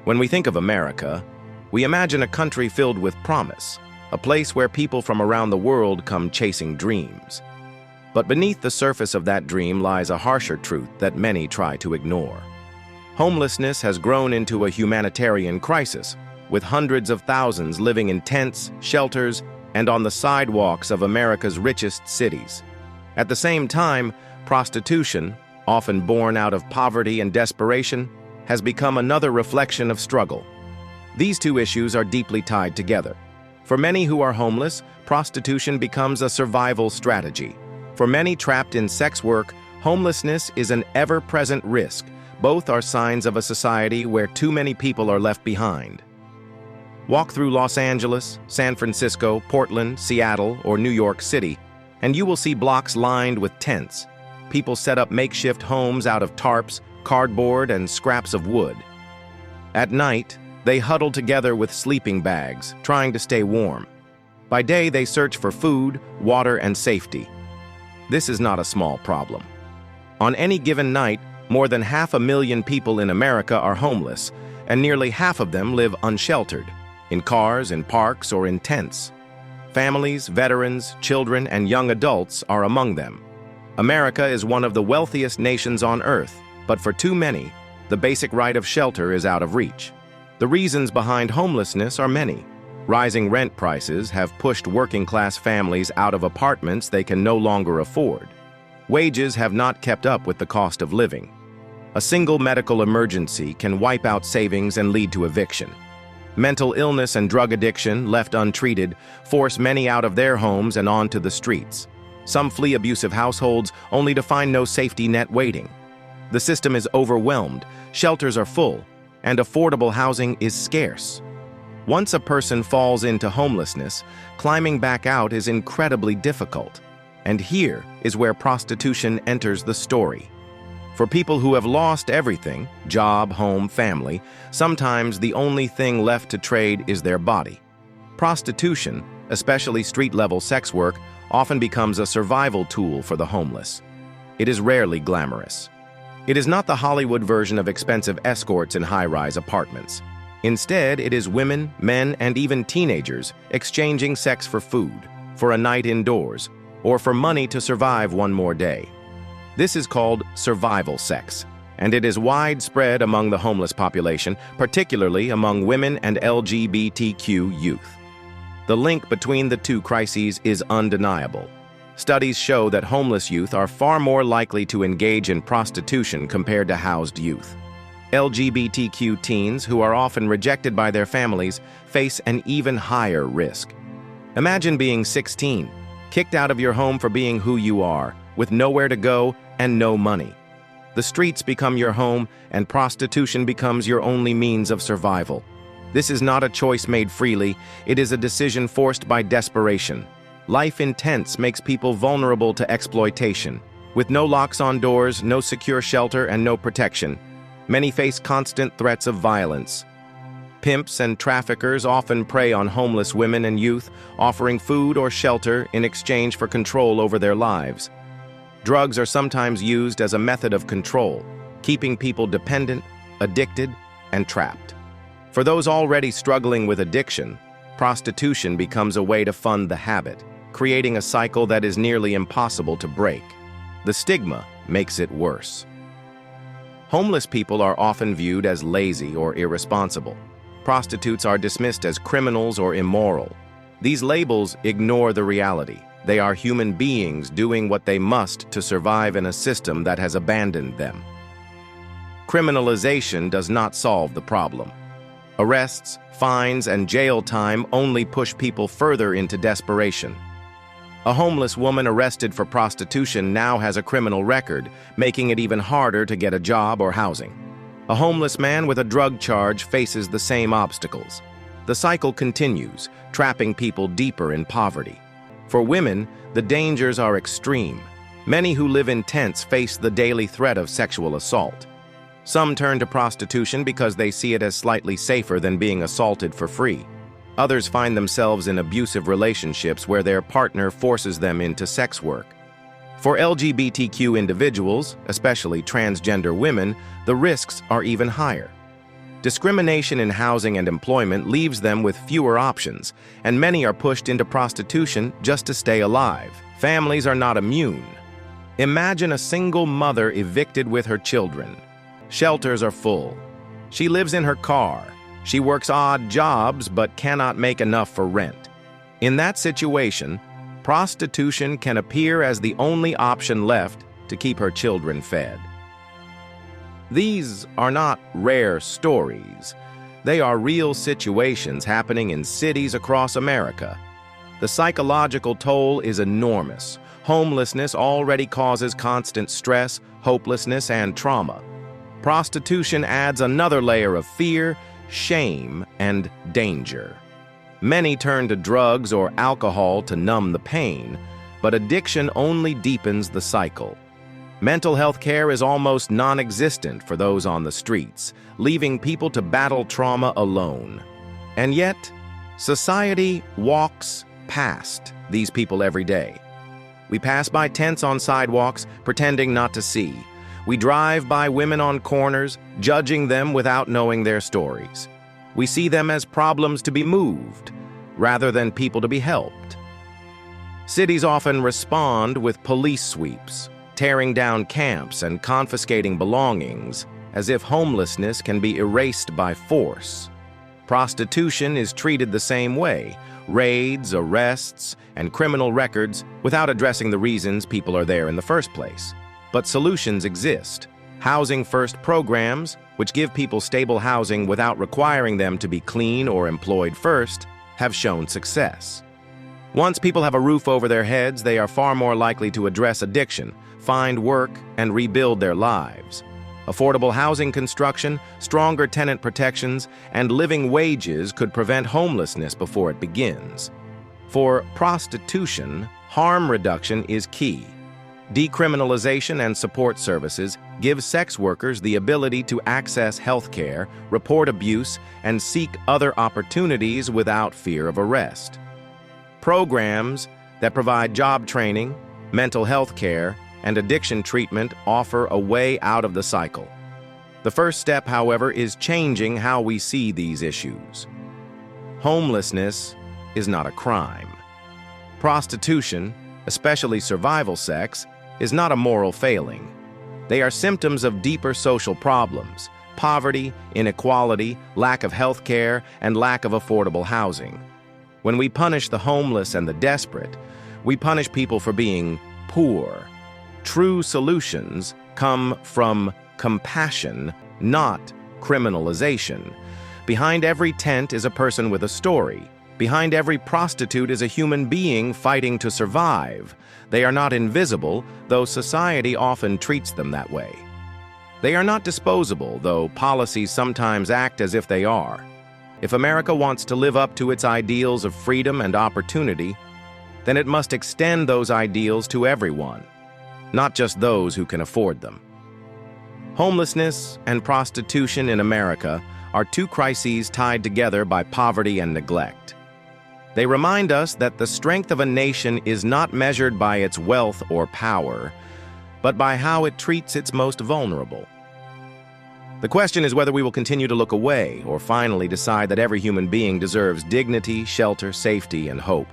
When we think of America, we imagine a country filled with promise, a place where people from around the world come chasing dreams. But beneath the surface of that dream lies a harsher truth that many try to ignore. Homelessness has grown into a humanitarian crisis, with hundreds of thousands living in tents, shelters, and on the sidewalks of America's richest cities. At the same time, prostitution, often born out of poverty and desperation, has become another reflection of struggle. These two issues are deeply tied together. For many who are homeless, prostitution becomes a survival strategy. For many trapped in sex work, homelessness is an ever-present risk. Both are signs of a society where too many people are left behind. Walk through Los Angeles, San Francisco, Portland, Seattle, or New York City, and you will see blocks lined with tents. People set up makeshift homes out of tarps, cardboard, and scraps of wood. At night, they huddle together with sleeping bags, trying to stay warm. By day, they search for food, water, and safety. This is not a small problem. On any given night, more than 500,000 people in America are homeless, and nearly half of them live unsheltered, in cars, in parks, or in tents. Families, veterans, children, and young adults are among them. America is one of the wealthiest nations on earth, but for too many, the basic right of shelter is out of reach. The reasons behind homelessness are many. Rising rent prices have pushed working-class families out of apartments they can no longer afford. Wages have not kept up with the cost of living. A single medical emergency can wipe out savings and lead to eviction. Mental illness and drug addiction, left untreated, force many out of their homes and onto the streets. Some flee abusive households only to find no safety net waiting. The system is overwhelmed, shelters are full, and affordable housing is scarce. Once a person falls into homelessness, climbing back out is incredibly difficult. And here is where prostitution enters the story. For people who have lost everything, job, home, family, sometimes the only thing left to trade is their body. Prostitution, especially street-level sex work, often becomes a survival tool for the homeless. It is rarely glamorous. It is not the Hollywood version of expensive escorts in high-rise apartments. Instead, it is women, men, and even teenagers exchanging sex for food, for a night indoors, or for money to survive one more day. This is called survival sex, and it is widespread among the homeless population, particularly among women and LGBTQ youth. The link between the two crises is undeniable. Studies show that homeless youth are far more likely to engage in prostitution compared to housed youth. LGBTQ teens, who are often rejected by their families, face an even higher risk. Imagine being 16, kicked out of your home for being who you are, with nowhere to go and no money. The streets become your home, and prostitution becomes your only means of survival. This is not a choice made freely, it is a decision forced by desperation. Life in tents makes people vulnerable to exploitation. With no locks on doors, no secure shelter, and no protection, many face constant threats of violence. Pimps and traffickers often prey on homeless women and youth, offering food or shelter in exchange for control over their lives. Drugs are sometimes used as a method of control, keeping people dependent, addicted, and trapped. For those already struggling with addiction, prostitution becomes a way to fund the habit, creating a cycle that is nearly impossible to break. The stigma makes it worse. Homeless people are often viewed as lazy or irresponsible. Prostitutes are dismissed as criminals or immoral. These labels ignore the reality. They are human beings doing what they must to survive in a system that has abandoned them. Criminalization does not solve the problem. Arrests, fines, and jail time only push people further into desperation. A homeless woman arrested for prostitution now has a criminal record, making it even harder to get a job or housing. A homeless man with a drug charge faces the same obstacles. The cycle continues, trapping people deeper in poverty. For women, the dangers are extreme. Many who live in tents face the daily threat of sexual assault. Some turn to prostitution because they see it as slightly safer than being assaulted for free. Others find themselves in abusive relationships where their partner forces them into sex work. For LGBTQ individuals, especially transgender women, the risks are even higher. Discrimination in housing and employment leaves them with fewer options, and many are pushed into prostitution just to stay alive. Families are not immune. Imagine a single mother evicted with her children. Shelters are full. She lives in her car. She works odd jobs but cannot make enough for rent. In that situation, prostitution can appear as the only option left to keep her children fed. These are not rare stories. They are real situations happening in cities across America. The psychological toll is enormous. Homelessness already causes constant stress, hopelessness, and trauma. Prostitution adds another layer of fear, shame, and danger. Many turn to drugs or alcohol to numb the pain, but addiction only deepens the cycle. Mental health care is almost non-existent for those on the streets, leaving people to battle trauma alone. And yet, society walks past these people every day. We pass by tents on sidewalks, pretending not to see. We drive by women on corners, judging them without knowing their stories. We see them as problems to be moved, rather than people to be helped. Cities often respond with police sweeps, tearing down camps and confiscating belongings, as if homelessness can be erased by force. Prostitution is treated the same way: raids, arrests, and criminal records, without addressing the reasons people are there in the first place. But solutions exist. Housing First programs, which give people stable housing without requiring them to be clean or employed first, have shown success. Once people have a roof over their heads, they are far more likely to address addiction, find work, and rebuild their lives. Affordable housing construction, stronger tenant protections, and living wages could prevent homelessness before it begins. For prostitution, harm reduction is key. Decriminalization and support services give sex workers the ability to access health care, report abuse, and seek other opportunities without fear of arrest. Programs that provide job training, mental health care, and addiction treatment offer a way out of the cycle. The first step, however, is changing how we see these issues. Homelessness is not a crime. Prostitution, especially survival sex, is not a moral failing. They are symptoms of deeper social problems: poverty, inequality, lack of health care, and lack of affordable housing. When we punish the homeless and the desperate, we punish people for being poor. True solutions come from compassion, not criminalization. Behind every tent is a person with a story. Behind every prostitute is a human being fighting to survive. They are not invisible, though society often treats them that way. They are not disposable, though policies sometimes act as if they are. If America wants to live up to its ideals of freedom and opportunity, then it must extend those ideals to everyone, not just those who can afford them. Homelessness and prostitution in America are two crises tied together by poverty and neglect. They remind us that the strength of a nation is not measured by its wealth or power, but by how it treats its most vulnerable. The question is whether we will continue to look away or finally decide that every human being deserves dignity, shelter, safety, and hope.